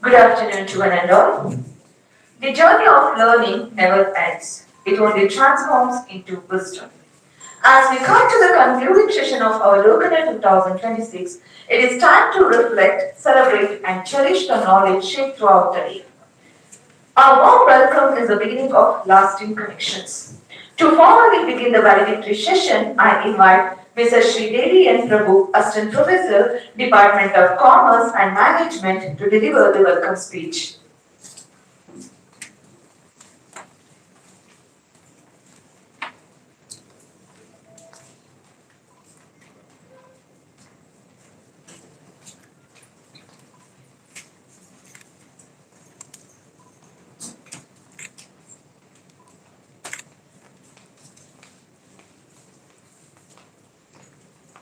Good afternoon to one and all. The journey of learning never ends. It only transforms into wisdom. As we come to the concluding session of our Avalokana 2026, it is time to reflect, celebrate, and cherish the knowledge shaped throughout the day. Our warm welcome is the beginning of lasting connections. To formally begin the valedictory session, I invite Mrs. Sridevi N. Prabhu, Assistant Professor, Department of Commerce and Management, to deliver the welcome speech.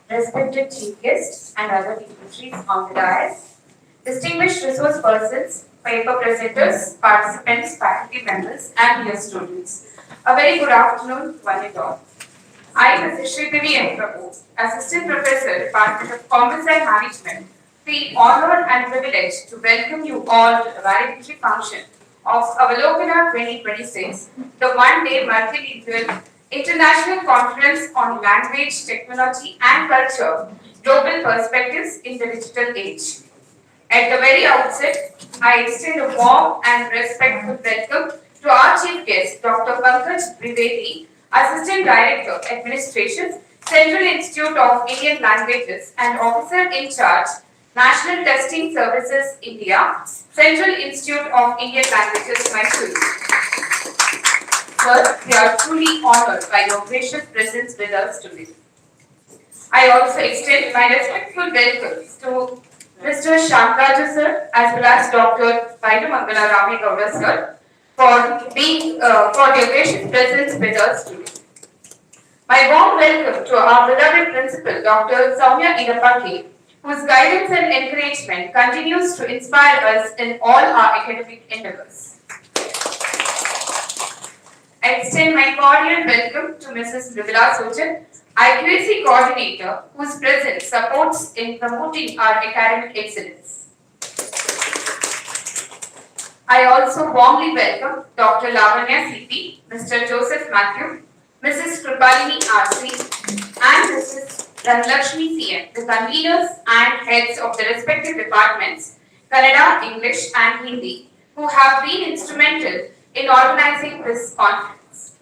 Respected chief guests and other dignitaries on the dais, distinguished resource persons, paper presenters, participants, faculty members, and dear students. A very good afternoon to one and all. I, Mrs. Sridevi N. Prabhu, Assistant Professor, Department of Commerce and Management, feel honored and privileged to welcome you all to the valedictory function of Avalokana 2026, the one-day multilingual International Conference on Language, Technology and Culture, Global Perspectives in the Digital Age. At the very outset, I extend a warm and respectful welcome to our chief guest, Dr. Pankaj Dwivedi, Assistant Director, Administration, Central Institute of Indian Languages and Officer in Charge, National Testing Services, India, Central Institute of Indian Languages, Mysore. Sir, we are truly honored by your gracious presence with us today. I also extend my respectful welcome to Mr. Shankaraju sir as well as Dr. Vaidumangala Ramegowda sir for their gracious presence with us today. My warm welcome to our beloved principal, Dr. Soumya Idapaki, whose guidance and encouragement continues to inspire us in all our academic endeavors. I extend my cordial welcome to Mrs. Mridula Sojan, IQAC Coordinator, whose presence supports in promoting our academic excellence. I also warmly welcome Dr. Lavanya CP, Mr. Joseph Matthew, Mrs. Kripalini RC, and Mrs. Dhanlakshmi CN, the conveners and heads of the respective departments, Kannada, English, and Hindi, who have been instrumental in organizing this conference.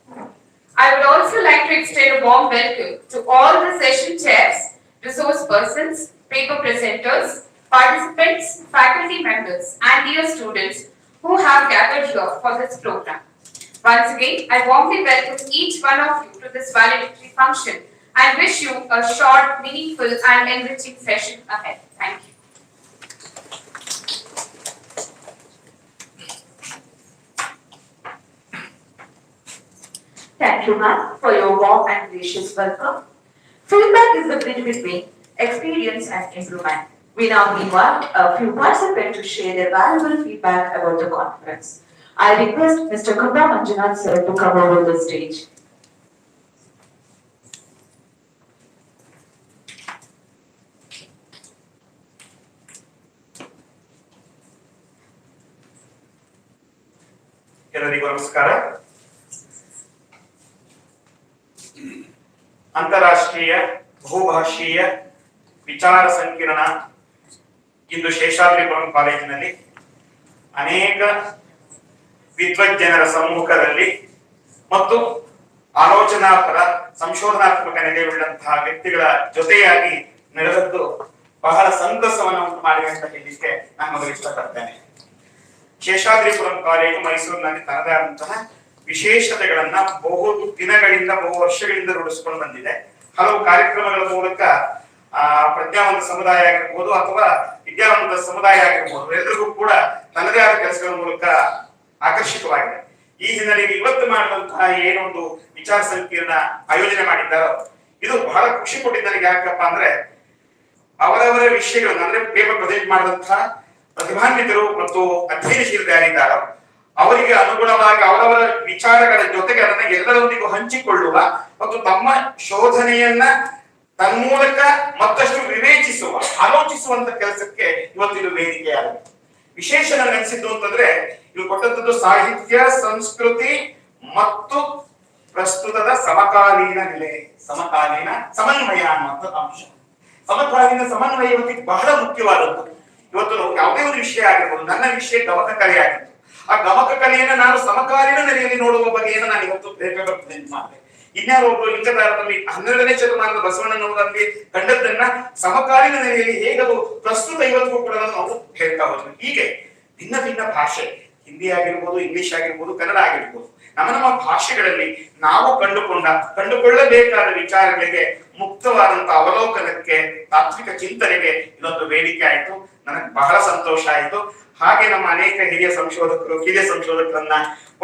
I would also like to extend a warm welcome to all the session chairs, resource persons, paper presenters, participants, faculty members, and dear students who have gathered here for this program. Once again, I warmly welcome each one of you to this valedictory function and wish you a short, meaningful, and enriching session ahead. Thank you. Thank you, ma'am, for your warm and gracious welcome. Feedback is the bridge between experience and improvement. We now invite a few participants to share their valuable feedback about the conference. I request Mr. Kunda Manjunath sir to come over the stage. ಎಲ್ಲರಿಗೂ ನಮಸ್ಕಾರ. ಅಂತಾರಾಷ್ಟ್ರೀಯ ಬಹುಭಾಷೀಯ ವಿಚಾರ ಸಂಕಿರಣ ಇಂದು ಶೇಷಾದ್ರಿಪುರಂ ಕಾಲೇಜಿನಲ್ಲಿ ಅನೇಕ ವಿದ್ವಜ್ಜನರ ಸಮ್ಮುಖದಲ್ಲಿ ಮತ್ತು ಆಲೋಚನಾಪರ ಸಂಶೋಧನಾತ್ಮಕ ನೆಲೆಯುಳ್ಳಂತಹ ವ್ಯಕ್ತಿಗಳ ಜೊತೆಯಾಗಿ ನಡೆದದ್ದು ಬಹಳ ಸಂತಸವನ್ನು ಉಂಟು ಮಾಡಿದೆ ಅಂತ ಹೇಳಲಿಕ್ಕೆ ನಾನು ಮೊದಲು ಇಷ್ಟಪಡ್ತೇನೆ. ಶೇಷಾದ್ರಿಪುರಂ ಕಾಲೇಜು ಮೈಸೂರಿನಲ್ಲಿ ತನ್ನದೇ ಆದಂತಹ ವಿಶೇಷತೆಗಳನ್ನ ಬಹು ದಿನಗಳಿಂದ ಬಹು ವರ್ಷಗಳಿಂದ ರೂಢಿಸಿಕೊಂಡು ಬಂದಿದೆ. ಹಲವು ಕಾರ್ಯಕ್ರಮಗಳ ಮೂಲಕ ಪ್ರಜ್ಞಾವಂತ ಸಮುದಾಯ ಆಗಿರ್ಬೋದು ಅಥವಾ ವಿದ್ಯಾವಂತ ಸಮುದಾಯ ಆಗಿರ್ಬೋದು ಎಲ್ಲರಿಗೂ ಕೂಡ ತನ್ನದೇ ಆದ ಕೆಲಸಗಳ ಮೂಲಕ ಆಕರ್ಷಿತವಾಗಿದೆ. ಈ ಹಿನ್ನೆಲೆಯಲ್ಲಿ ಇವತ್ತು ಮಾಡಿದಂತಹ ಏನೊಂದು ವಿಚಾರ ಸಂಕಿರಣ ಆಯೋಜನೆ ಮಾಡಿದ್ದಾರೋ ಇದು ಬಹಳ ಖುಷಿ ಕೊಟ್ಟಿದ್ದು ನನಗೆ. ಯಾಕಪ್ಪ ಅಂದ್ರೆ ಅವರವರ ವಿಷಯಗಳನ್ನು ಅಂದ್ರೆ ಪೇಪರ್ ಪ್ರೆಸೆಂಟ್ ಮಾಡಿದಂತಹ ಪ್ರತಿಭಾನ್ವಿತರು ಮತ್ತು ಅಧ್ಯಯನಶೀಲರು ಯಾರಿದ್ದಾರೋ ಅವರಿಗೆ ಅನುಗುಣವಾಗಿ ಅವರವರ ವಿಚಾರಗಳ ಜೊತೆಗೆ ಅದನ್ನ ಎಲ್ಲರೊಂದಿಗೂ ಹಂಚಿಕೊಳ್ಳುವ ಮತ್ತು ತಮ್ಮ ಶೋಧನೆಯನ್ನ ತನ್ಮೂಲಕ ಮತ್ತಷ್ಟು ವಿವೇಚಿಸುವ ಆಲೋಚಿಸುವಂತ ಕೆಲಸಕ್ಕೆ ಇವತ್ತಿನ ವೇದಿಕೆಯಾಗಿದೆ. ವಿಶೇಷ ನನಗೆ ಅನಿಸಿದ್ದು ಅಂತಂದ್ರೆ ಇವು ಕೊಟ್ಟಂತದ್ದು ಸಾಹಿತ್ಯ ಸಂಸ್ಕೃತಿ ಮತ್ತು ಪ್ರಸ್ತುತದ ಸಮಕಾಲೀನ ನೆಲೆ, ಸಮಕಾಲೀನ ಸಮನ್ವಯ ಅನ್ನುವಂಥ ಅಂಶ. ಸಮಕಾಲೀನ ಸಮನ್ವಯ ಇವತ್ತಿಗೆ ಬಹಳ ಮುಖ್ಯವಾದದ್ದು. ಇವತ್ತು ಯಾವುದೇ ಒಂದು ವಿಷಯ ಆಗಿರ್ಬೋದು, ನನ್ನ ವಿಷಯ ಗಮಕ ಕಲೆ ಆಗಿತ್ತು. ಆ ಗಮಕ ಕಲೆಯನ್ನ ನಾನು ಸಮಕಾಲೀನ ನೆಲೆಯಲ್ಲಿ ನೋಡುವ ಬಗೆಯನ್ನು ನಾನು ಇವತ್ತು ಪೇಪರ್ ಪ್ರೆಸೆಂಟ್ ಮಾಡಿದೆ. ಇನ್ಯಾರೋ ಒಬ್ಬರು ಲಿಂಗದಾರದಲ್ಲಿ 12ನೇ ಶತಮಾನದ ಬಸವಣ್ಣನವರಲ್ಲಿ ಕಂಡದ್ದನ್ನ ಸಮಕಾಲೀನ ನೆಲೆಯಲ್ಲಿ ಹೇಗದು ಪ್ರಸ್ತುತ ಇವತ್ತಿಗೂ ಕೂಡ ನಾವು ಹೇಳ್ತಾ ಹೋದ್ವಿ. ಹೀಗೆ ಭಿನ್ನ ಭಿನ್ನ ಭಾಷೆ, ಹಿಂದಿ ಆಗಿರ್ಬೋದು, ಇಂಗ್ಲಿಷ್ ಆಗಿರ್ಬೋದು, ಕನ್ನಡ ಆಗಿರ್ಬೋದು, ನಮ್ಮ ಭಾಷೆಗಳಲ್ಲಿ ನಾವು ಕಂಡುಕೊಳ್ಳಬೇಕಾದ ವಿಚಾರಗಳಿಗೆ ಮುಕ್ತವಾದಂತಹ ಅವಲೋಕನಕ್ಕೆ, ತಾತ್ವಿಕ ಚಿಂತನೆಗೆ ಇದೊಂದು ವೇದಿಕೆ ಆಯಿತು. ನನಗೆ ಬಹಳ ಸಂತೋಷ ಆಯಿತು. ಹಾಗೆ ನಮ್ಮ ಅನೇಕ ಹಿರಿಯ ಸಂಶೋಧಕರನ್ನ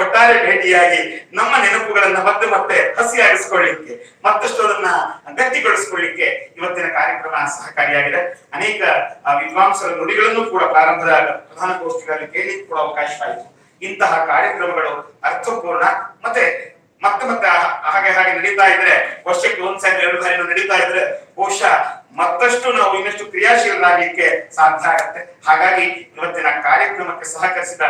ಒಟ್ಟಾರೆ ಭೇಟಿಯಾಗಿ ನಮ್ಮ ನೆನಪುಗಳನ್ನ ಮತ್ತೆ ಹಸಿಯಾಗಿಸ್ಕೊಳ್ಳಿಕ್ಕೆ, ಮತ್ತಷ್ಟು ಅದನ್ನ ಗಟ್ಟಿಗೊಳಿಸ್ಕೊಳ್ಳಿಕ್ಕೆ ಇವತ್ತಿನ ಕಾರ್ಯಕ್ರಮ ಸಹಕಾರಿಯಾಗಿದೆ. ಅನೇಕ ವಿದ್ವಾಂಸರ ನುಡಿಗಳನ್ನು ಕೂಡ ಪ್ರಾರಂಭದ ಪ್ರಧಾನ ಗೋಷ್ಠಿಗಳಲ್ಲಿ ಕೇಳಲಿಕ್ಕೆ ಕೂಡ ಅವಕಾಶವಾಯಿತು. ಇಂತಹ ಕಾರ್ಯಕ್ರಮಗಳು ಅರ್ಥಪೂರ್ಣ ಮತ್ತೆ ಹಾಗೆ ನಡೀತಾ ಇದ್ರೆ, ವರ್ಷಕ್ಕೆ ಒಂದ್ಸಾರಿ 2 ಸಾರಿ ನಡೀತಾ ಇದ್ರೆ ಬಹುಶಃ ಮತ್ತಷ್ಟು ನಾವು ಇನ್ನಷ್ಟು ಕ್ರಿಯಾಶೀಲರಾಗಲಿಕ್ಕೆ ಸಾಧ್ಯ ಆಗುತ್ತೆ. ಹಾಗಾಗಿ ಇವತ್ತಿನ ಕಾರ್ಯಕ್ರಮಕ್ಕೆ ಸಹಕರಿಸಿದ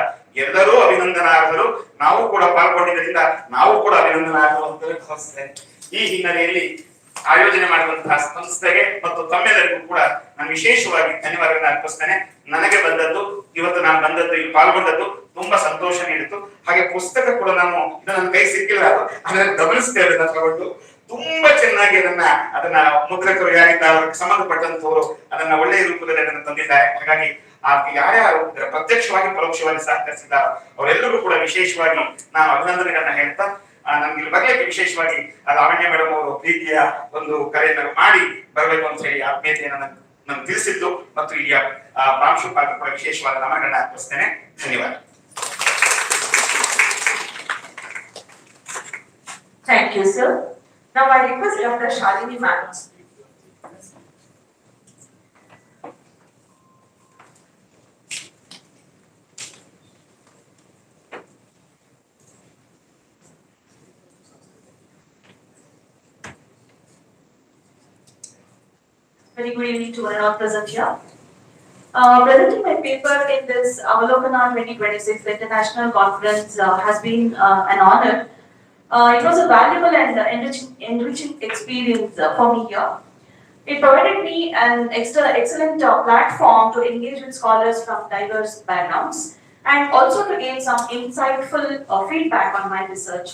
ಎಲ್ಲರೂ ಅಭಿನಂದನಾರ್ಹರು. ನಾವು ಕೂಡ ಪಾಲ್ಗೊಂಡಿದ್ದರಿಂದ ನಾವು ಕೂಡ ಅಭಿನಂದನಾರ್ಹರು ಅಂತ ಭಾವಿಸ್ತೇನೆ. ಈ ಹಿನ್ನೆಲೆಯಲ್ಲಿ ಆಯೋಜನೆ ಮಾಡುವಂತಹ ಸಂಸ್ಥೆಗೆ ಮತ್ತು ತಮ್ಮೆಲ್ಲರಿಗೂ ಕೂಡ ನಾನು ವಿಶೇಷವಾಗಿ ಧನ್ಯವಾದಗಳನ್ನು ಅರ್ಪಿಸ್ತೇನೆ. ನನಗೆ ಬಂದದ್ದು, ಇವತ್ತು ನಾನು ಬಂದದ್ದು, ಇಲ್ಲಿ ಪಾಲ್ಗೊಂಡದ್ದು ತುಂಬಾ ಸಂತೋಷ ನೀಡಿತು. ಹಾಗೆ ಪುಸ್ತಕ ಕೂಡ ನಾನು ನನ್ನ ಕೈ ಸಿಕ್ಕಿಲ್ಲ, ಅದನ್ನ ಗಮನಿಸ್ತೇವೆ ತಗೊಂಡು ತುಂಬಾ ಚೆನ್ನಾಗಿ ಅದನ್ನ ಮುದ್ರಕರು ಯಾರಿದ್ದಾರೆ ಸಂಬಂಧಪಟ್ಟಂತವರು ಅದನ್ನ ಒಳ್ಳೆಯ ರೂಪದಲ್ಲಿ ಅದನ್ನು ತಂದಿದ್ದಾರೆ. ಹಾಗಾಗಿ ಯಾರ್ಯಾರು ಪ್ರತ್ಯಕ್ಷವಾಗಿ ಪರೋಕ್ಷವಾಗಿ ಸಹಕರಿಸಿದ್ದಾರೋ ಅವರೆಲ್ಲರಿಗೂ ಕೂಡ ವಿಶೇಷವಾಗಿ ನಾನು ಅಭಿನಂದನೆಗಳನ್ನ ಹೇಳ್ತಾ, ನಮ್ಗೆ ಇಲ್ಲಿ ಬರ್ಲಿಕ್ಕೆ ವಿಶೇಷವಾಗಿ ಲಾವಣ್ಯ ಮೇಡಮ್ ಅವರು ಪ್ರೀತಿಯ ಒಂದು ಕರೆಯನ್ನು ಮಾಡಿ ಬರಬೇಕು ಅಂತ ಹೇಳಿ ಆತ್ಮೀಯತೆಯನ್ನು ನಮ್ಗೆ ತಿಳಿಸಿದ್ದು ಮತ್ತು ಇಲ್ಲಿಯ ಪ್ರಾಂಶುಪಾಲರು ಕೂಡ ವಿಶೇಷವಾದ ನಮನಗಳನ್ನ ಅರ್ಪಿಸ್ತೇನೆ. ಧನ್ಯವಾದ. Thank you, sir. Now I request Dr. Shalini Madam. Very good evening to all present here. Presenting my paper in this Avalokana 2026 International Conference has been an honor. It was a valuable and enriching experience for me here. It provided me an excellent platform to engage with scholars from diverse backgrounds and also to gain some insightful feedback on my research.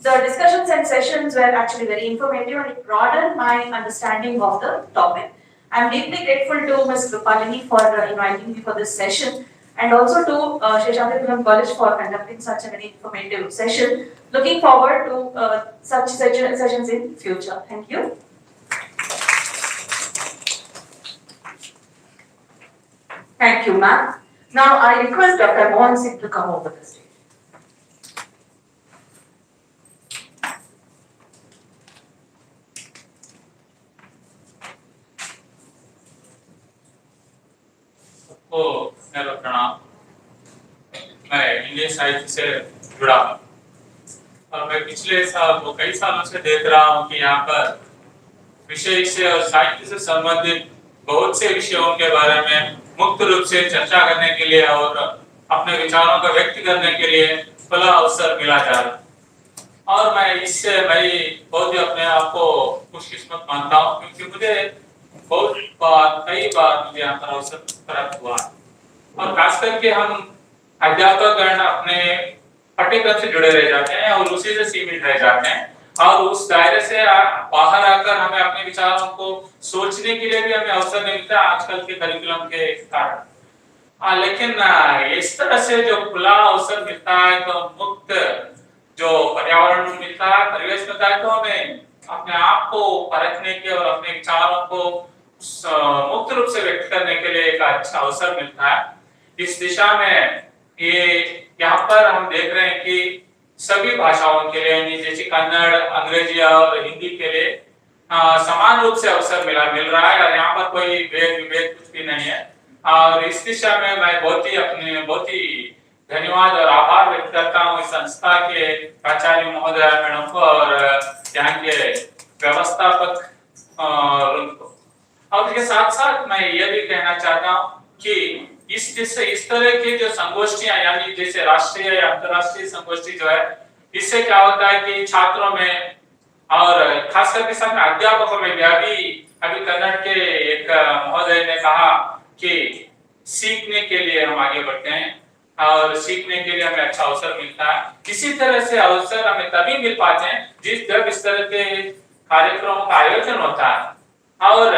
The discussions and sessions were actually very informative and it broadened my understanding of the topic. I am deeply grateful to Ms. Rupalini for inviting me for this session and also to Sheshadrapuram College for conducting such a very informative session. Looking forward to such sessions in future. Thank you. Thank you, ma'am. Now I request Dr. Mohan Singh to come over the stage. को मेरा प्रणाम। मैं Indian साहित्य से जुड़ा हूँ और मैं पिछले साल कई सालों से देख रहा हूँ कि यहाँ पर विषय से और साहित्य से संबंधित बहुत से विषयों के बारे में मुक्त रूप से चर्चा करने के लिए और अपने विचारों को व्यक्त करने के लिए खुला अवसर मिला जा रहा है। और मैं इससे बहुत ही अपने आप को खुशकिस्मत मानता हूँ, क्योंकि मुझे कई बार मुझे यहाँ पर अवसर प्राप्त हुआ है। और खास करके हम अध्यापकगण अपने पाठ्यक्रम से जुड़े रह जाते हैं और उसी से सीमित रह जाते हैं, और उस दायरे से बाहर आकर हमें अपने विचारों को सोचने के लिए भी हमें अवसर नहीं मिलता आजकल के करिकुलम के कारण। लेकिन इस तरह से जो खुला अवसर मिलता है, तो मुक्त जो पर्यावरण मिलता है, परिवेश मिलता है, तो हमें अपने आप को परखने के और अपने विचारों को मुक्त रूप से व्यक्त करने के लिए एक अच्छा अवसर मिलता है। इस दिशा में ये यहाँ पर हम देख रहे हैं कि सभी भाषाओं के लिए, जैसे कन्नड़, अंग्रेजी और हिंदी के लिए समान रूप से अवसर मिल रहा है, और यहाँ पर कोई भेद विभेद कुछ भी नहीं है। और इस दिशा में मैं बहुत ही धन्यवाद और आभार व्यक्त करता हूँ इस संस्था के प्राचार्य महोदय मैडम को और यहाँ के व्यवस्थापक को। और इसके साथ साथ मैं ये भी कहना चाहता हूँ कि इस तरह की जो संगोष्ठियां, यानी जैसे राष्ट्रीय या अंतर्राष्ट्रीय संगोष्ठी जो है, इससे क्या होता है कि छात्रों में और खास करके साथ में अध्यापकों में भी, अभी कन्नड़ के एक महोदय ने कहा कि सीखने के लिए हम आगे बढ़ते हैं और सीखने के लिए हमें अच्छा अवसर मिलता है। इसी तरह से अवसर हमें तभी मिल पाते हैं जब इस तरह के कार्यक्रमों का आयोजन होता है, और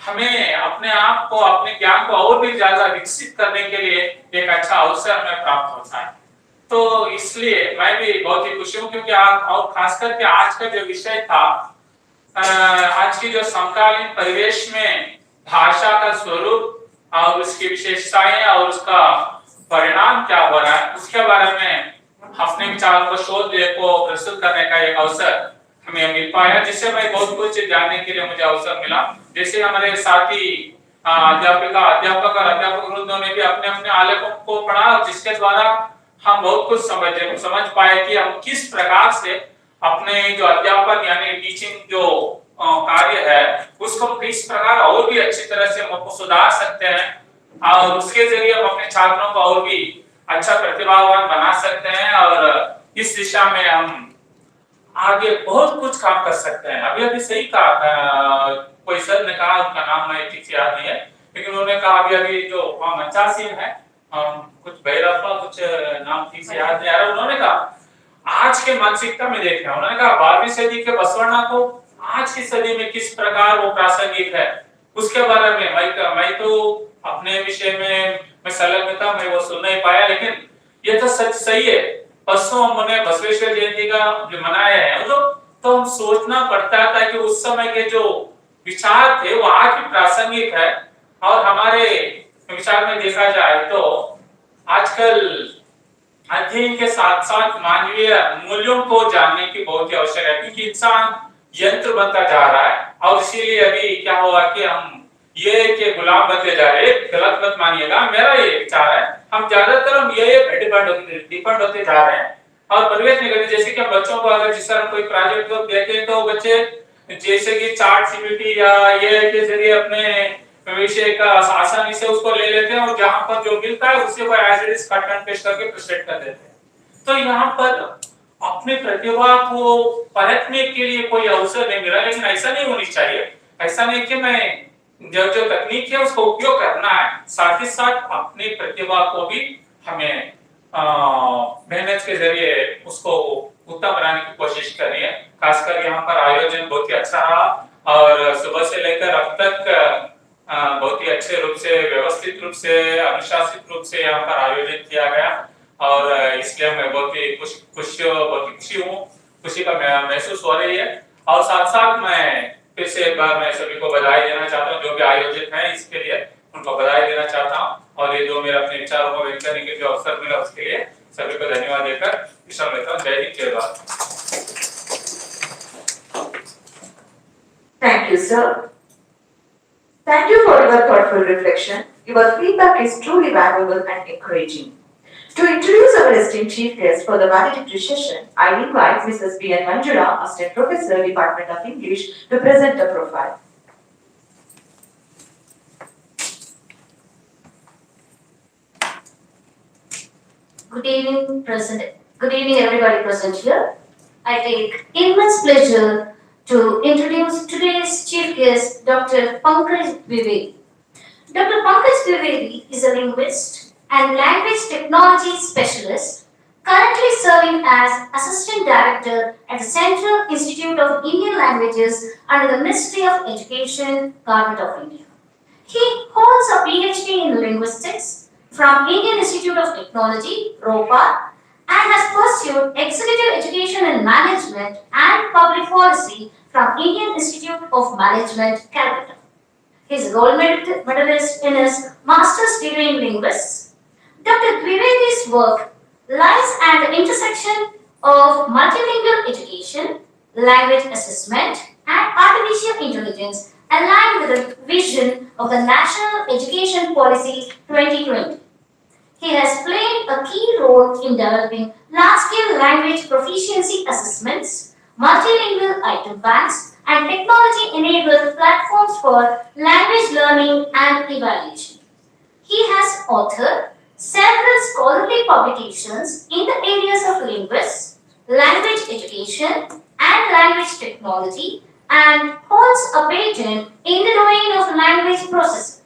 हमें अपने आप को, अपने ज्ञान को और भी ज्यादा विकसित करने के लिए एक अच्छा अवसर हमें प्राप्त होता है। तो इसलिए मैं भी बहुत ही खुश हूँ, क्योंकि और खास करके आज का जो विषय था, आज की जो समकालीन परिवेश में भाषा का स्वरूप और उसकी विशेषताएं और उसका परिणाम क्या हो रहा है, उसके बारे में अपने विचारों को शोध को प्रस्तुत करने का एक अवसर हमें मिल पाया, जिससे मैं बहुत कुछ जानने के लिए मुझे अवसर मिला। जैसे हमारे साथी अध्यापक और अध्यापक वृंदों ने भी अपने अपने आलेखों को पढ़ा, जिसके द्वारा हम बहुत कुछ समझ पाए कि हम किस प्रकार से अपने जो अध्यापन यानी टीचिंग जो कार्य है, उसको किस प्रकार और भी अच्छी तरह से हम सुधार सकते हैं और उसके जरिए हम अपने छात्रों को और भी अच्छा प्रतिभावान बना सकते हैं, और इस दिशा में हम आगे बहुत कुछ काम कर सकते हैं। अभी सही कहा, कोई सर ने कहा, उनका नाम मैं ठीक से याद नहीं है, लेकिन उन्होंने कहा अभी जो मंचासीन है, कुछ बैरप्पा, कुछ नाम ठीक से याद नहीं आ रहा, उन्होंने कहा आज के मानसिकता में देखना, उन्होंने कहा 12वीं सदी के बसवण्णा को आज की सदी में किस प्रकार वो प्रासंगिक है, उसके बारे में मैं तो अपने विषय में मैं संलग्न था, मैं वो सुन नहीं पाया, लेकिन ये तो सच सही है। परसों हमने बसवेश्वर जयंती का जो मनाया है, तो हम सोचना पड़ता था कि उस समय के जो विचार थे वो आज भी प्रासंगिक है, और हमारे विचार में देखा जाए तो आजकल अध्ययन के साथ साथ मानवीय मूल्यों को जानने की बहुत ही आवश्यक है, क्योंकि इंसान यंत्र बनता जा रहा है, और इसीलिए अभी क्या हुआ कि हम ये के गुलाम बनते जा रहे हैं। गलत मत मानिएगा, मेरा ये विचार है, हम ज्यादातर हम ये पे डिपेंड होते जा रहे हैं और परिवेश नहीं करते। जैसे कि बच्चों को अगर जिस तरह कोई प्रोजेक्ट को देते हैं, तो बच्चे जैसे कि चार्ट सीपीटी या ये के जरिए अपने विषय का आसानी से उसको ले लेते हैं, और जहां पर जो मिलता है उससे वो as it is cut and paste करके प्रेजेंट कर देते हैं। तो यहाँ पर अपनी प्रतिभा को परखने के लिए कोई अवसर नहीं मिला, लेकिन ऐसा नहीं होनी चाहिए। ऐसा नहीं कि मैं जो तकनीक है उसको उपयोग करना है, साथ ही साथ अपनी प्रतिभा को भी हमें मेहनत के जरिए उसको उत्तम बनाने की कोशिश करनी है। खासकर यहाँ पर आयोजन बहुत ही अच्छा रहा, और सुबह से लेकर अब तक बहुत ही अच्छे रूप से, व्यवस्थित रूप से, अनुशासित रूप से यहाँ पर आयोजन किया गया, और इसलिए मैं बहुत ही खुशी हूँ, खुशी का महसूस हो रही है। और साथ साथ मैं फिर से एक बार मैं सभी को बधाई देना चाहता हूँ, जो भी आयोजित है इसके लिए उनको बधाई देना चाहता हूँ, और ये जो मेरे अपने विचारों को व्यक्त करने के जो अवसर मिला उसके लिए सभी को धन्यवाद देकर विश्राम लेता हूँ। जय हिंद, जय Bharat. Thank you, sir. Thank you for your thoughtful reflection. Your feedback is truly valuable and encouraging. To introduce our esteemed chief guest for the valedictory session, I invite Mrs. B.N. Manjula, Assistant Professor, Department of English, to present the profile. Good evening, everybody present here. I take immense pleasure to introduce today's chief guest, Dr. Pankaj Dwivedi. Dr. Pankaj Dwivedi is a linguist and language technology specialist, currently serving as Assistant Director at the Central Institute of Indian Languages under the Ministry of Education, Government of India. He holds a PhD in linguistics from Indian Institute of Technology, ROPA, and has pursued executive education in management and public policy from Indian Institute of Management, Calcutta. He is a gold medalist in his master's degree in linguistics. Dr. Dwivedi's work lies at the intersection of multilingual education, language assessment, and artificial intelligence, aligned with the vision of the National Education Policy 2020. He has played a key role in developing large-scale language proficiency assessments, multilingual item banks, and technology-enabled platforms for language learning and evaluation. He has authored several scholarly publications in the areas of linguistics, language education, and language technology, and holds a patent in the domain of language processing.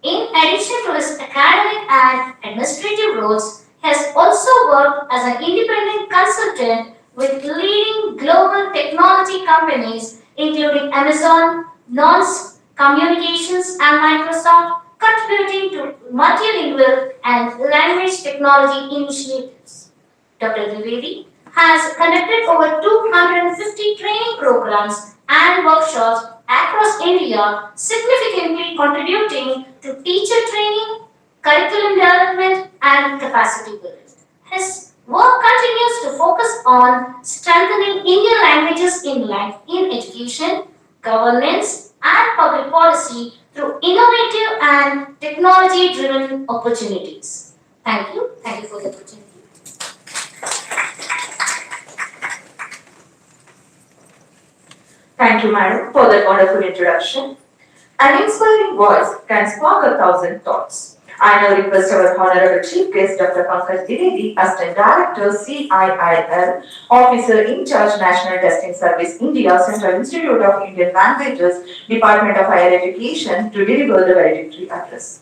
In addition to his academic and administrative roles, he has also worked as an independent consultant with leading global technology companies including Amazon, NONS Communications, and Microsoft, contributing to multilingual and language technology initiatives. Dr. Dwivedi has conducted over 250 training programs and workshops across India, significantly contributing to teacher training, curriculum development, and capacity building. His work continues to focus on strengthening Indian languages in education, governance, and public policy through innovative and technology-driven opportunities. Thank you. Thank you for the opportunity. Thank you, madam, for that wonderful introduction. An inspiring voice can spark 1,000 thoughts. I now request our honorable chief guest, Dr. Pankaj Dwivedi, Assistant Director, CIIL, Officer in Charge, National Testing Service, India, Central Institute of Indian Languages, Department of Higher Education, to deliver the valedictory address.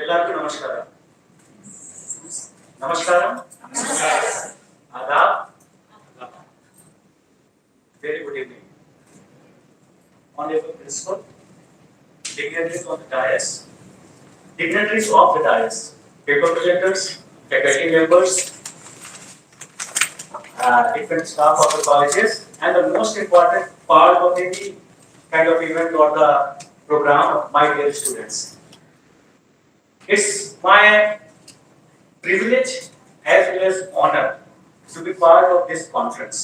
ಎಲ್ಲರಿಗೂ ನಮಸ್ಕಾರ ನಮಸ್ಕಾರ ಆದಾಬ್ very good evening honorable principal dignitaries of the dais dignitaries of the dais paper presenters faculty members different staff of the colleges and the most important part of the kind of event or the program of my dear students. It's my privilege as well as honor to be part of this conference.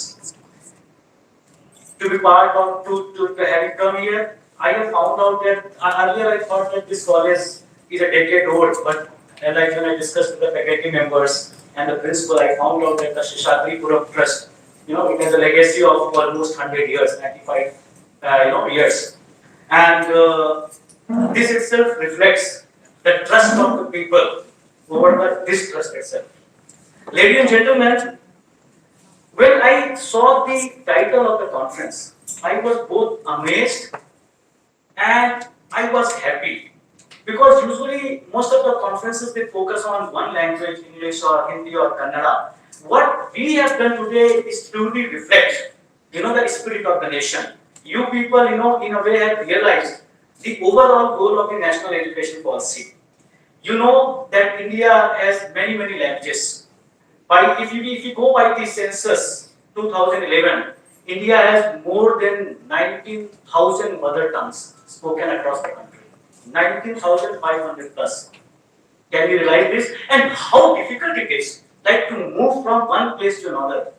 To be part of, to having come here, I have found out that earlier I thought that this college is a decade old, but like when I discussed with the faculty members and the principal, I found out that the Seshadripuram Trust, it has a legacy of almost 100 years, 95 years. And this itself reflects the trust of the people over this trust itself. Ladies and gentlemen, when I saw the title of the conference, I was both amazed and I was happy. Because usually most of the conferences they focus on one language, English or Hindi or Kannada. What we have done today is truly reflect, the spirit of the nation. You people, in a way have realized the overall goal of the national education policy. You know that India has many languages. If you go by the census 2011, India has more than 19,000 mother tongues spoken across the country. 19,500 plus. Can you realize this? And how difficult it is, like to move from one place to another.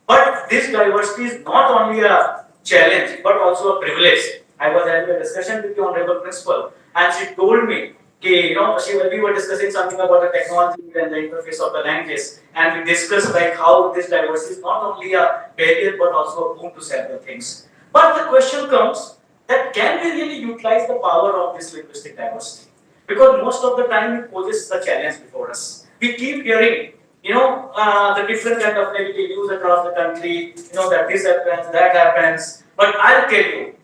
But this diversity is not only a challenge but also a privilege. I was having a discussion with the honorable principal, and she told me, okay, we were discussing something about the technology and the interface of the language, and we discussed like how this diversity is not only a barrier but also a boon to several things. But the question comes that can we really utilize the power of this linguistic diversity? Because most of the time it poses a challenge before us. We keep hearing, the different kind of negative news across the country, that this happens, that happens. But I'll tell you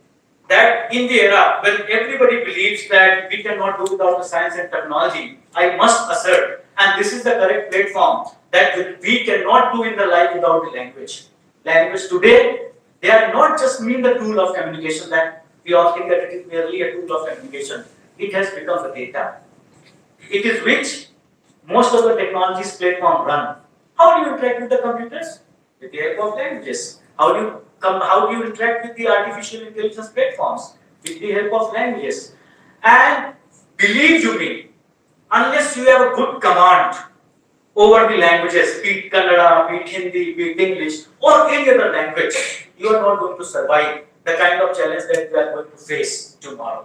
that in the era when everybody believes that we cannot do without the science and technology, I must assert, and this is the correct platform, that we cannot do in the life without the language. Language today, they are not just mean the tool of communication that we all think that it is merely a tool of communication. It has become the data. It is which most of the technologies platform run. How do you interact with the computers? With the help of languages. How do you interact with the artificial intelligence platforms? With the help of languages. And believe you me, unless you have a good command over the languages, be it Kannada, be it Hindi, be it English, or any other language, you are not going to survive the kind of challenge that we are going to face tomorrow.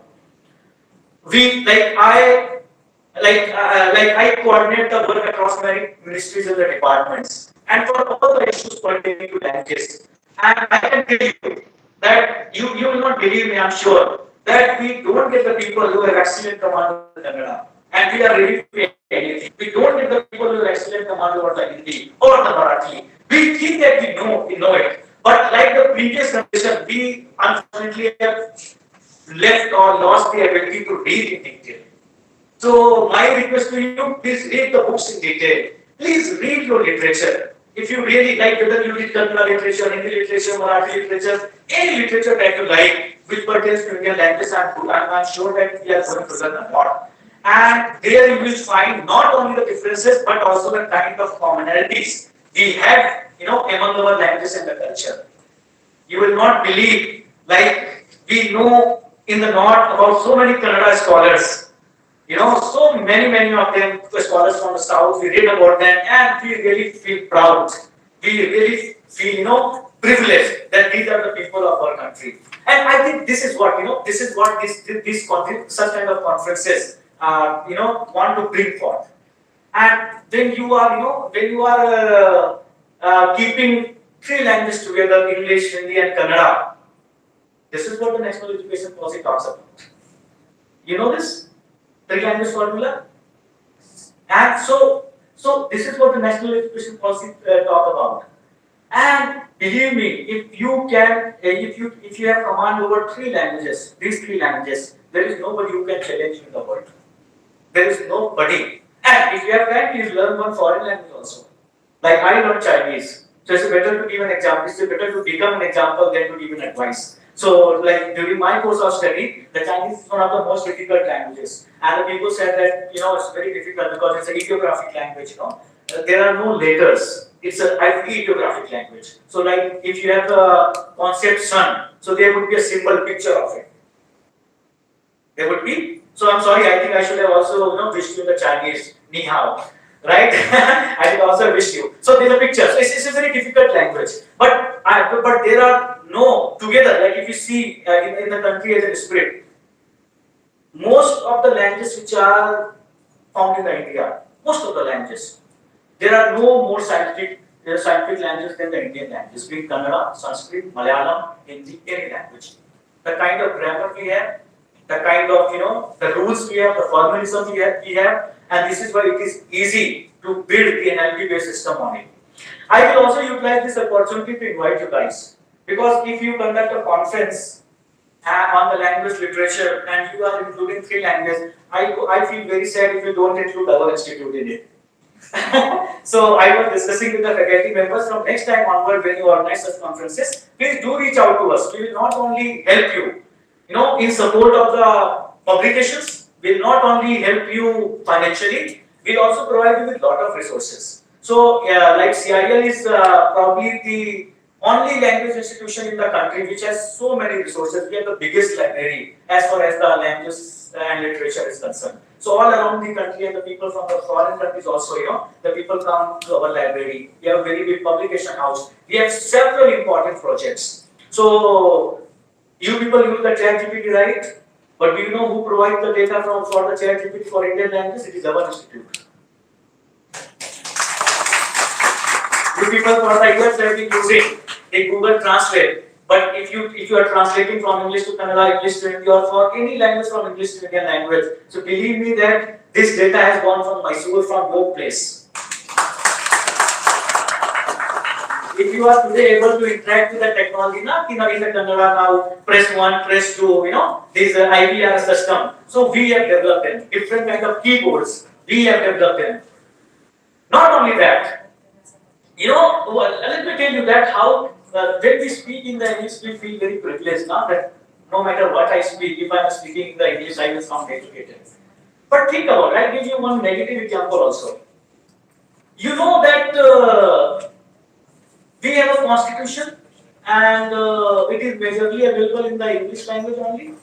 I coordinate the work across my ministries and the departments, and for all the issues pertaining to languages. And I can tell you that you will not believe me, I'm sure, that we don't get the people who have excellent command over Kannada, and we are ready to pay anything. We don't get the people who have excellent command over the Hindi or the Marathi. We think that we know it, but like the previous conversation, we unfortunately have left or lost the ability to read in detail. So my request to you, please read the books in detail. Please read your literature. If you really like, whether you read Kannada literature, Hindi literature, Marathi literature, any literature that you like, which pertains to Indian language, I'm sure that we are going to learn a lot. And there you will find not only the differences, but also the kind of commonalities we have, among our languages and the culture. You will not believe, like we know in the north about so many Kannada scholars. So many of them, scholars from the south, we read about them and we really feel proud. We really feel, privileged that these are the people of our country. And I think this is what, such kind of conferences, want to bring forth. And when you are, keeping three languages together, English, Hindi and Kannada, this is what the national education policy talks about. You know this? Three language formula, and so this is what the national education policy talk about. And believe me, if you have command over these three languages, there is nobody who can challenge you in the world. There is nobody. And if you have time, please learn one foreign language also. Like I learned Chinese, so it's better to give an example. It's better to become an example than to give an advice. So, like during my course of study, the Chinese is one of the most difficult languages, and the people said that it's very difficult because it's an ideographic language. There are no letters. It's an ideographic language. So, like if you have the concept sun, so there would be a simple picture of it. There would be. So I'm sorry. I think I should have also wished you the Chinese ni hao. Right? I think also wish you. So there's a picture. So it's a very difficult language. But there are no together. Like if you see in the country as a spirit, most of the languages which are found in the India, most of the languages, there are no more scientific languages than the Indian languages. Be it Kannada, Sanskrit, Malayalam, Hindi, any language. The kind of grammar we have, the kind of the rules we have, the formalism we have. And this is why it is easy to build the NLP-based system on it. I will also utilize this opportunity to invite you guys, because if you conduct a conference on the language literature and you are including three languages, I feel very sad if you don't include our institute in it. So I was discussing with the faculty members, from next time onward when you organize such conferences, please do reach out to us. We will not only help you, in support of the publications. Will not only help you financially, we'll also provide you with lot of resources. So, like CIIL is probably the only language institution in the country which has so many resources. We have the biggest library as far as the language and literature is concerned. So all around the country and the people from the foreign countries also, the people come to our library. We have a very big publication house. We have several important projects. So you people use the ChatGPT, right? But do you know who provides the data for the ChatGPT for Indian language? It is our institute. You people for the years have been using the Google Translate. But if you are translating from English to Kannada, English to Hindi, or for any language from English to Indian language, so believe me that this data has gone from Mysore, from your place. If you are today able to interact with the technology, in the Kannada now, press 1, press 2, this IVR system. So we have developed them. Different kind of keyboards, we have developed them. Not only that, let me tell you that how when we speak in the English, we feel very privileged, that no matter what I speak, if I am speaking in the English, I will sound educated. But think about it, I'll give you one negative example also. You know that we have a constitution and it is majorly available in the English language only.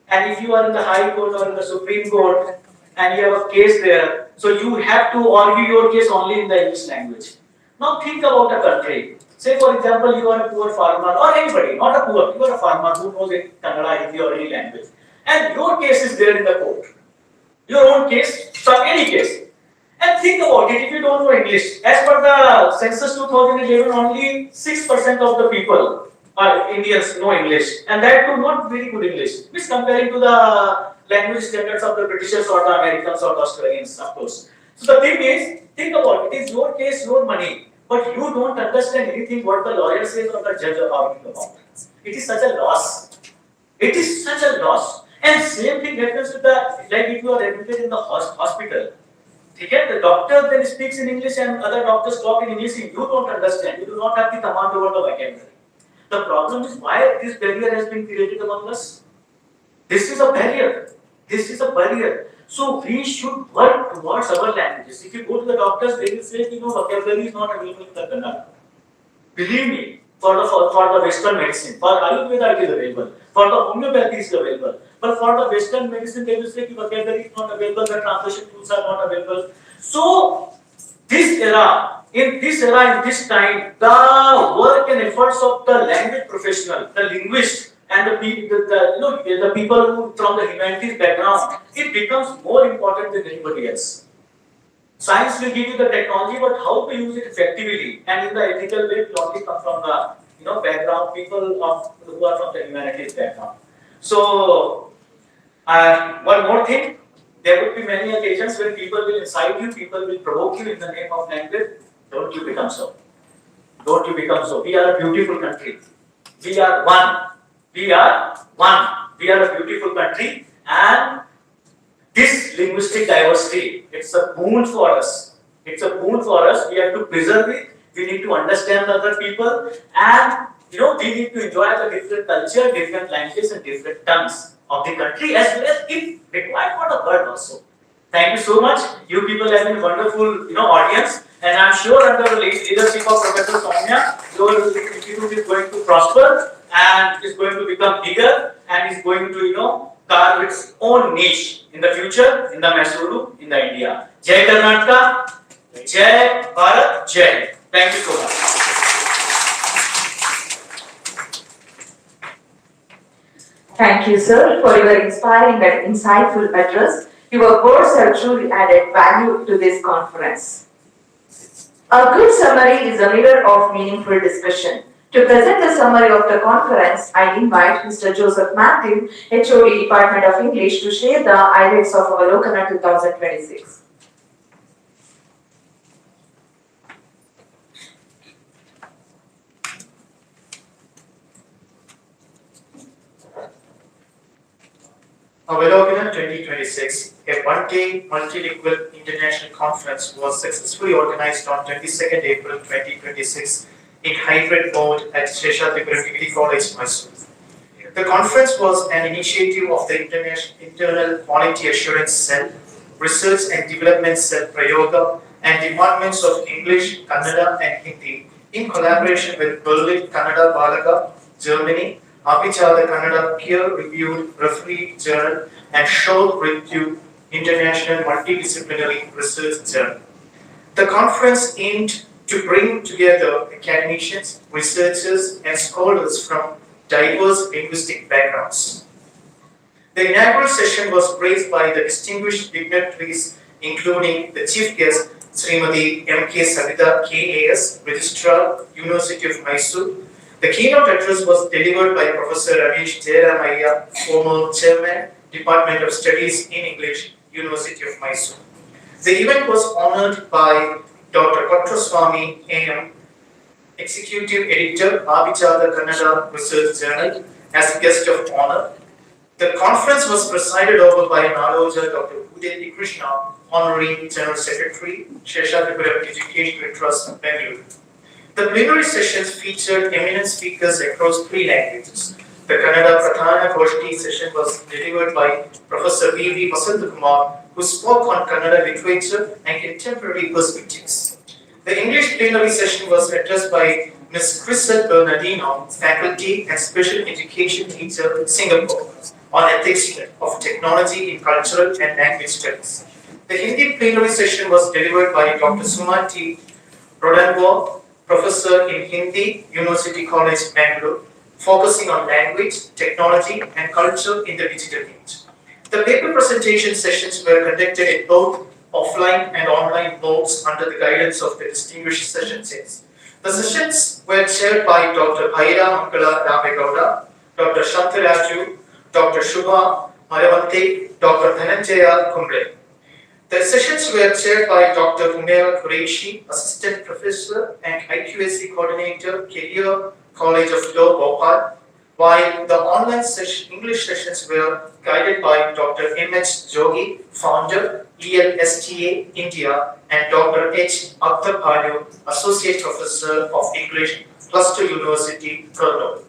And if you are in the High Court or in the Supreme Court and you have a case there, so you have to argue your case only in the English language. Now think about a country. Say for example, you are a poor farmer or anybody, not a poor, you are a farmer who knows Kannada, Hindi or any language. And your case is there in the court. Your own case, any case. And think about it, if you don't know English, as per the census 2011, only 6% of the people are Indians know English. And that too not very good English. Which comparing to the language standards of the Britishers or the Americans or the Australians, of course. So the thing is, think about it, it's your case, your money. But you don't understand anything what the lawyer says or the judge are arguing about. It is such a loss. It is such a loss. And same thing happens with like if you are admitted in the hospital. Okay? The doctor then speaks in English and other doctors talk in English. You don't understand. You do not have the command over the vocabulary. The problem is why this barrier has been created among us. This is a barrier. This is a barrier. So we should work towards our languages. If you go to the doctors, they will say, vocabulary is not available in the Kannada. Believe me, for the Western medicine, for Ayurveda it is available, for the homeopathy it is available. But for the Western medicine, they will say vocabulary is not available, the translation tools are not available. So in this time, the work and efforts of the language professional, the linguist, and the people who from the humanities background, it becomes more important than anybody else. Science will give you the technology, but how to use it effectively and in the ethical way will only come from the background people who are from the humanities background. So one more thing, there would be many occasions when people will incite you, people will provoke you in the name of language. Don't you become so. Don't you become so. We are a beautiful country. We are one. We are one. We are a beautiful country, and this linguistic diversity, it's a boon for us. It's a boon for us. We have to preserve it. We need to understand other people, and we need to enjoy the different culture, different languages, and different tongues of the country, as well as if required for the world also. Thank you so much. You people have been wonderful, audience, and I'm sure under the leadership of Professor Soumya, your institute is going to prosper and is going to become bigger and is going to, carve its own niche in the future, in the Mysore, in the India. Jai Karnataka, Jai Bharat, Jai. Thank you so much. Thank you, sir, for your inspiring and insightful address. Your words have truly added value to this conference. A good summary is a mirror of meaningful discussion. To present the summary of the conference, I invite Mr. Joseph Matthew, HOD Department of English, to share the highlights of Avalokana 2026. Avalokana 2026, a one-day multilingual international conference, was successfully organized on 22nd April 2026 in hybrid mode at Sheshatripuram Degree College, Mysore. The conference was an initiative of the Internal Quality Assurance Cell, Research and Development Cell Prayoga, and Departments of English, Kannada and Hindi in collaboration with Berlin Kannada Balaga, Germany, Abhichada Kannada peer-reviewed referee journal and show review International Multidisciplinary Research Journal. The conference aimed to bring together academicians, researchers, and scholars from diverse linguistic backgrounds. The inaugural session was praised by the distinguished dignitaries, including the chief guest, Srimati M.K. Savita KAS, Registrar, University of Mysore. The keynote address was delivered by Professor Ramesh Jayaramayya, former Chairman, Department of Studies in English, University of Mysore. The event was honored by Dr. Patraswamy A.M., Executive Editor, Abhichada Kannada Research Journal, as guest of honor. The conference was presided over by Naloja Dr. Udeti Krishna, Honorary General Secretary, Sheshadrapuram Educational Trust, Bengaluru. The plenary sessions featured eminent speakers across 3 languages. The Kannada Prathana Goshti session was delivered by Professor V.V. Vasantakumar, who spoke on Kannada literature and contemporary perspectives. The English plenary session was addressed by Ms. Crystal Bernardino, Faculty and Special Education Teacher, Singapore, on ethics of technology in cultural and language studies. The Hindi plenary session was delivered by Dr. Suma T. Rodanwo, Professor in Hindi, University College, Bangalore, focusing on language, technology, and culture in the digital age. The paper presentation sessions were conducted in both offline and online modes under the guidance of the distinguished session chairs. The sessions were chaired by Dr. Bhaira Mangala Ramegowda, Dr. Shantaraju, Dr. Shubha Maravante, Dr. Dhananjaya Kumble. The sessions were chaired by Dr. Umaira Qureshi, Assistant Professor and IQAC Coordinator, Career College of Law, Bhopal, while the online English sessions were guided by Dr. M.H. Jogi, Founder, ELSTA, India, and Dr. H. Akhtar Bhanu, Associate Professor of English, Cluster University, Kurnool.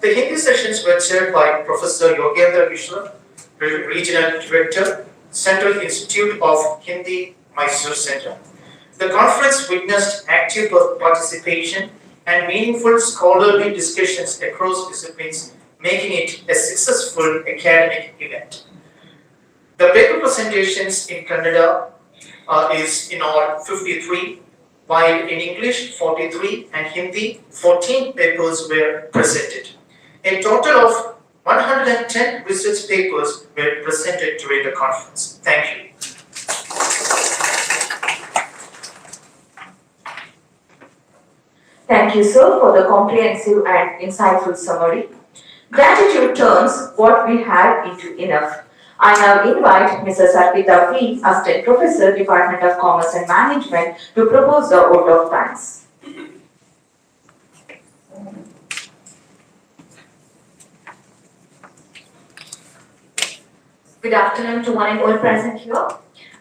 The Hindi sessions were chaired by Professor Yogendra Mishra, Regional Director, Central Institute of Hindi, Mysore Center. The conference witnessed active participation and meaningful scholarly discussions across disciplines, making it a successful academic event. The paper presentations in Kannada is in all 53, while in English 43 and Hindi 14 papers were presented. A total of 110 research papers were presented during the conference. Thank you. Thank you, sir, for the comprehensive and insightful summary. Gratitude turns what we have into enough. I now invite Mrs. Arpita P., Assistant Professor, Department of Commerce and Management, to propose the vote of thanks. Good afternoon to one and all present here.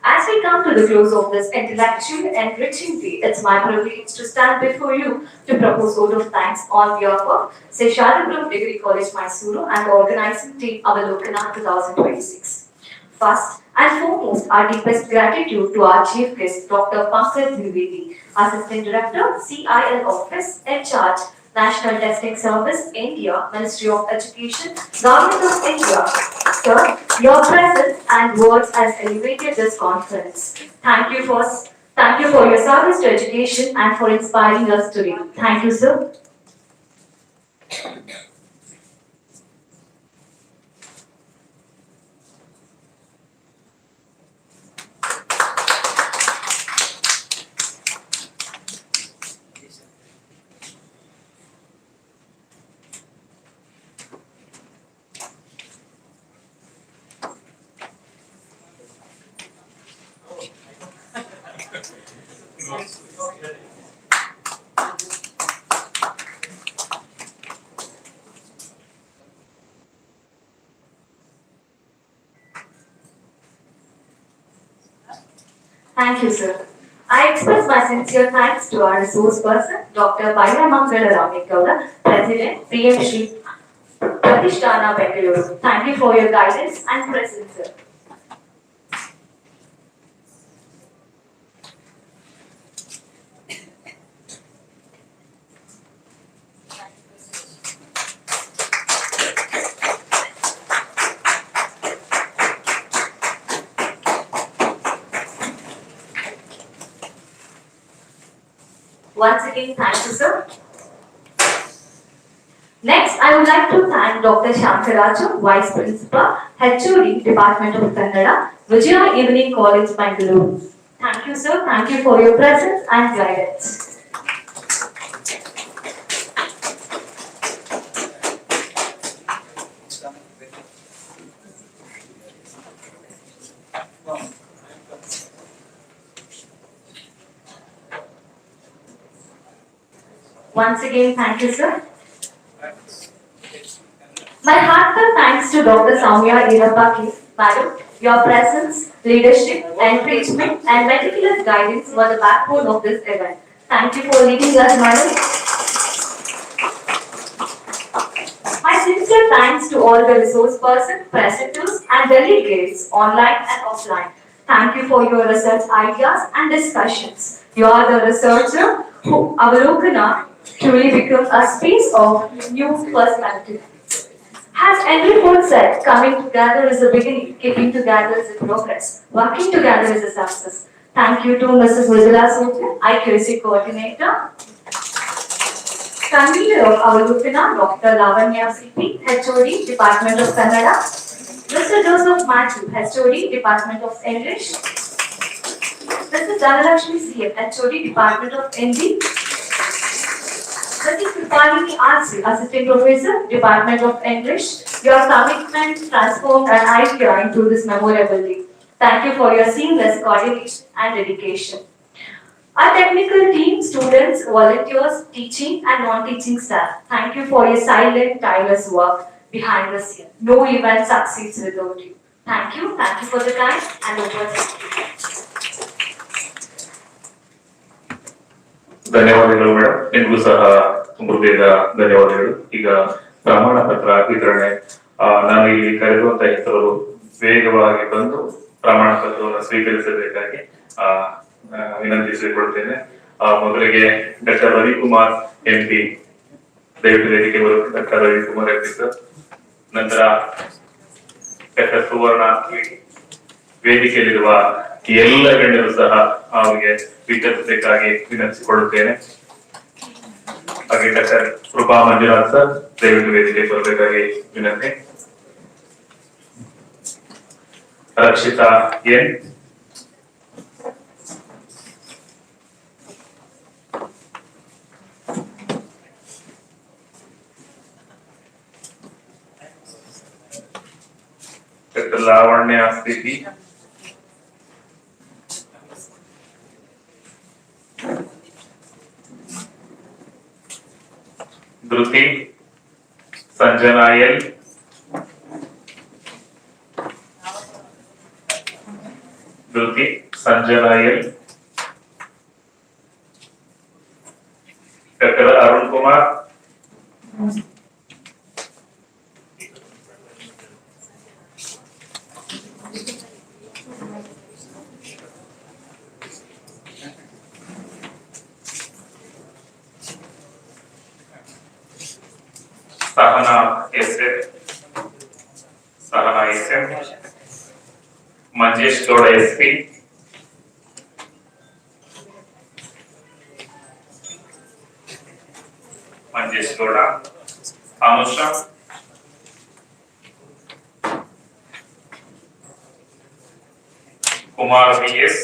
As we come to the close of this intellectual and enriching day, it's my privilege to stand before you to propose vote of thanks on behalf of CIIL Degree College, Mysore and the organizing team Avalokana 2026. First and foremost, our deepest gratitude to our chief guest, Dr. Pankaj Dwivedi, Assistant Director, CIIL Office, in charge, National Testing Service, India, Ministry of Education, Government of India. Sir, your presence and words has elevated this conference. Thank you for your service to education and for inspiring us today. Thank you, sir. Thank you, sir. I express my sincere thanks to our resource person, Dr. Bhaira Mangala Ramegowda, President, PM Shri Pratishtana, Bengaluru. Thank you for your guidance and presence, sir. Once again, thank you, sir. Next, I would like to thank Dr. Shankaraju, Vice Principal, HOD, Department of Kannada, Vijaya Evening College, Bangalore. Thank you, sir. Thank you for your presence and guidance. Once again, thank you, sir. My heartfelt thanks to Dr. Soumya Irapaki, Madam. Your presence, leadership, encouragement, and meticulous guidance were the backbone of this event. Thank you for leading us, Madam. My sincere thanks to all the resource persons, presenters, and delegates, online and offline. Thank you for your research ideas and discussions. You are the researcher who Avalokana truly becomes a space of new perspective. As Henry Ford said, coming together is a beginning, keeping together is a progress, working together is a success. Thank you to Mrs. Vijala Sotin, IQC Coordinator, Convener of Avalokana, Dr. Lavanya CP, HOD, Department of Kannada, Mr. Joseph Matthew, HOD, Department of English, Mrs. Dhanalakshmi CF, HOD, Department of Hindi, Mrs. Kripalini RC, Assistant Professor, Department of English. Your commitment transformed an idea into this memorable day. Thank you for your seamless coordination and dedication. Our technical team, students, volunteers, teaching and non-teaching staff, thank you for your silent, tireless work behind the scene. No event succeeds without you. Thank you for the time and opportunity. ಧನ್ಯವಾದಗಳು madam, ನಿಮಗೂ ಸಹ ಹೃದಯದ ಧನ್ಯವಾದಗಳು. ಈಗ ಪ್ರಮಾಣ ಪತ್ರ ವಿತರಣೆ, ನಾನು ಇಲ್ಲಿ ಕರೆದುವಂತ ಹೆಸರು ವೇಗವಾಗಿ ಬಂದು ಪ್ರಮಾಣ ಪತ್ರವನ್ನು ಸ್ವೀಕರಿಸಬೇಕಾಗಿ ವಿನಂತಿಸಿಕೊಳ್ತೇನೆ. ಮೊದಲಿಗೆ ಡಾಕ್ಟರ್ ರವಿಕುಮಾರ್ MP, ದಯವಿಟ್ಟು ವೇದಿಕೆ ಬರುತ್ತೆ. Doctor Ravikumar MP sir. ನಂತರ ಡಾಕ್ಟರ್ ಸುವರ್ಣ, ವೇದಿಕೆಯಲ್ಲಿರುವ ಎಲ್ಲ ಗಣ್ಯರು ಸಹ ಅವರಿಗೆ ವಿಚಾರಿಸಬೇಕಾಗಿ ವಿನಂತಿಸಿಕೊಳ್ಳುತ್ತೇನೆ. ಹಾಗೆ ಡಾಕ್ಟರ್ ಕೃಪಾ ಮಂಜುನಾಥ್ ಸರ್, ದಯವಿಟ್ಟು ವೇದಿಕೆ ಬರಬೇಕಾಗಿ ವಿನಂತಿ. ರಕ್ಷಿತಾ ಎನ್, ಡಾಕ್ಟರ್ ಲಾವಣ್ಯ ಸ್ಥಿತಿ, Dhriti Sanjana L, Dhriti Sanjana L, doctor Arun Kumar, Sahana SM, Manjesh Gowda SP, Manjesh Gowda, Anusha, Kumar VS,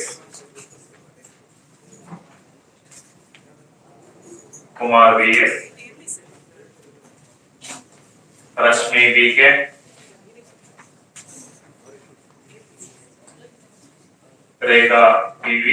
Rashmi BK, Rekha PV,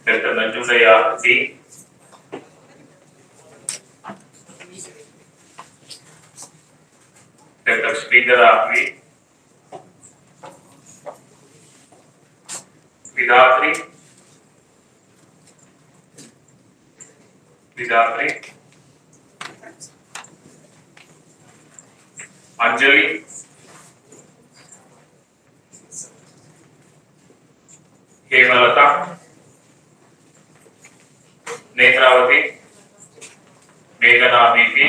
doctor Nanjundaiah D, doctor Shridhara V, Vidhatri Anjali, Hemalatha, Netravati, ಮೇಘನಾ BP,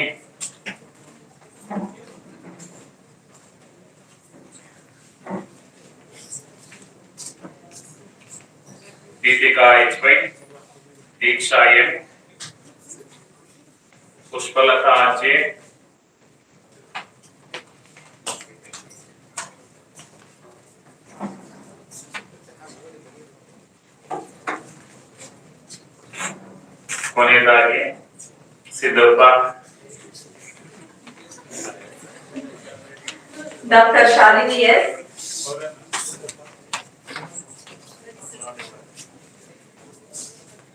Deepika HY, Deeksha M, Pushpalatha J, ಕೊನೆಯದಾಗಿ Siddappa, Dr. Shalini S.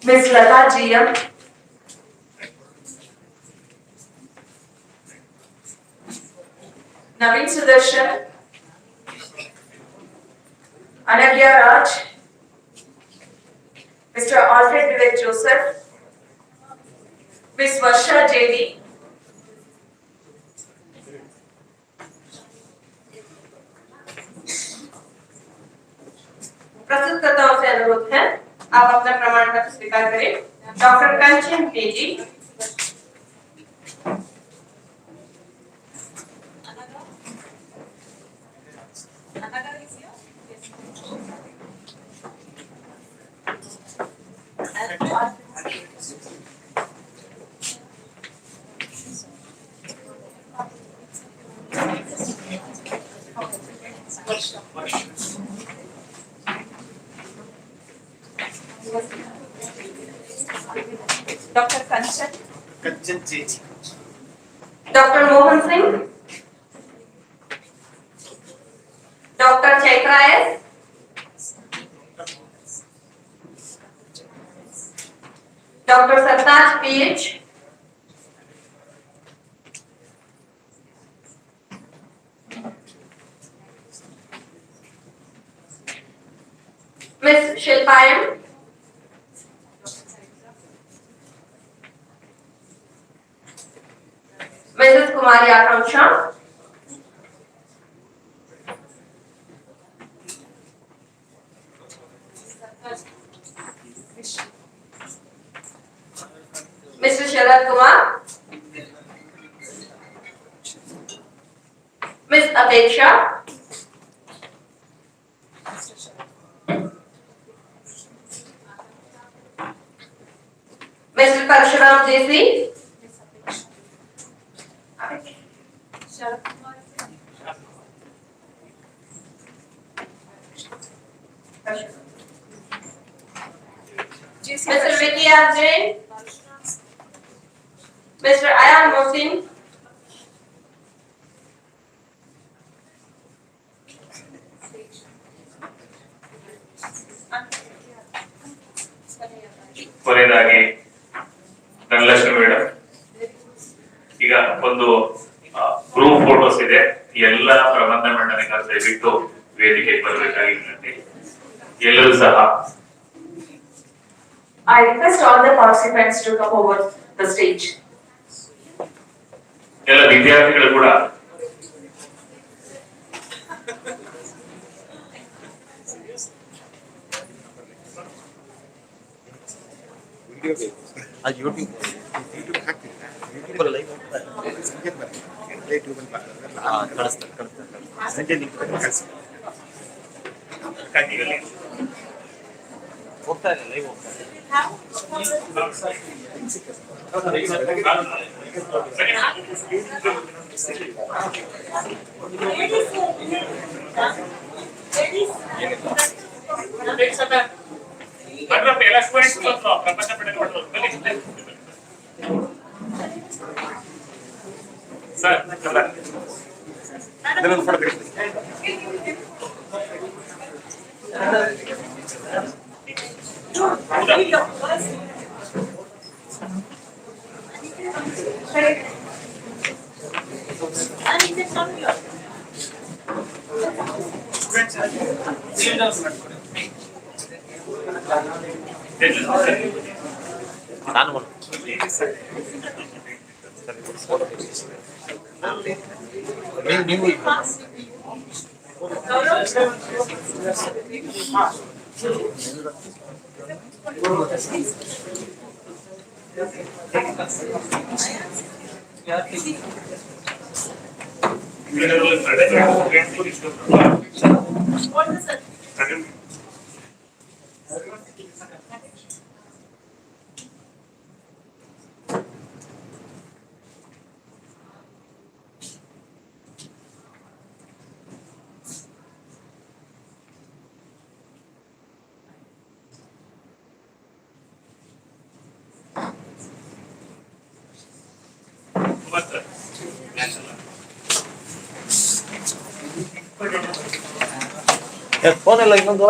Miss Lata GM. Naveen Sudarshan. Anagya Raj. Mr. Alfred Vivek Joseph. Miss Varsha JD. प्रस्तुतकर्ताओं से अनुरोध है आप अपना प्रमाण पत्र स्वीकार करें। Doctor Kanchan PG, doctor Kanchan ji doctor Mohan Singh, doctor Chaitra S, doctor Sartaj PH, miss Shilpa M, Mrs Kumari Akanksha, mister Sharad Kumar, miss Apeksha, mister Parshuram JC, Mr. Vicky RJ, Mr. Ayan Mohsin, ಕೊನೆಯದಾಗಿ ಧನಲಕ್ಷ್ಮಿ ಮೇಡಮ್. ಈಗ ಒಂದು ಗ್ರೂಪ್ ಫೋಟೋಸ್ ಇದೆ, ಎಲ್ಲ ಪ್ರಬಂಧ ಮಂಡನೆಗಾರ ದಯವಿಟ್ಟು ವೇದಿಕೆಗೆ ಬರಬೇಕಾಗಿರುತ್ತೆ ಎಲ್ಲರೂ ಸಹ. I request all the participants to come over the stage. ಎಲ್ಲ ವಿದ್ಯಾರ್ಥಿಗಳು ಕೂಡ ಹೋಗ್ತಾ ಇಲ್ಲ ಲೈವ್ ಹೋಗ್ತಾ ಸರ್ ನಾನು ನೀವು ಫೋನ್ ಎಲ್ಲ ಇನ್ನೊಂದು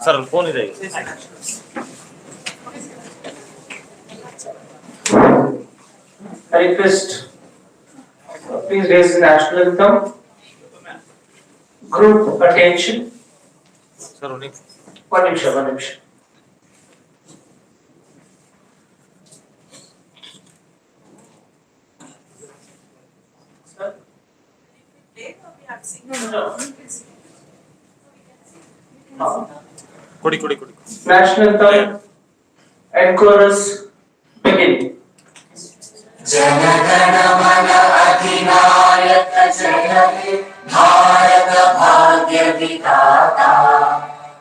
ಸರ್ ಅಲ್ಲಿ ಫೋನ್ ಇದೆ I request, please raise the national anthem. Group attention. Sir, one nimisha. ಕೊಡಿ National anthem and chorus begin. जनगण मन अधिनायक जय हे भारत भाग्य विधाता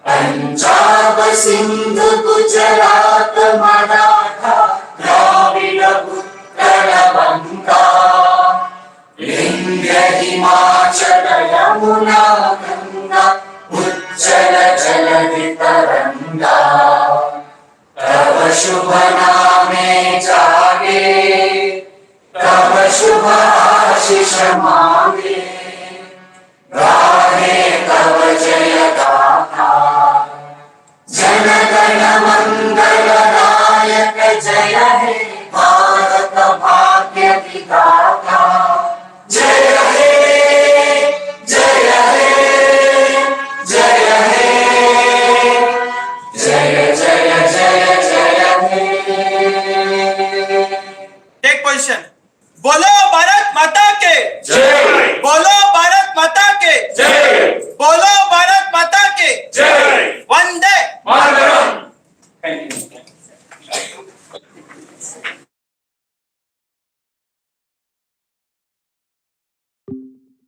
पंजाब सिंधु गुजरात मराठा द्राविड उत्कल बंगा विंध्य हिमाचल यमुना गंगा उज्जल जलधि तरंगा तव शुभ नामे जागे तव शुभ आशीष मांगे गाहे तव जय गाथा जनगण मंगल नायक जय हे भारत भाग्य विधाता जय हे जय हे जय हे जय जय जय जय हे टेक पोजीशन बोलो भारत माता के जय बोलो भारत माता के जय बोलो भारत माता के जय वंदे मातरम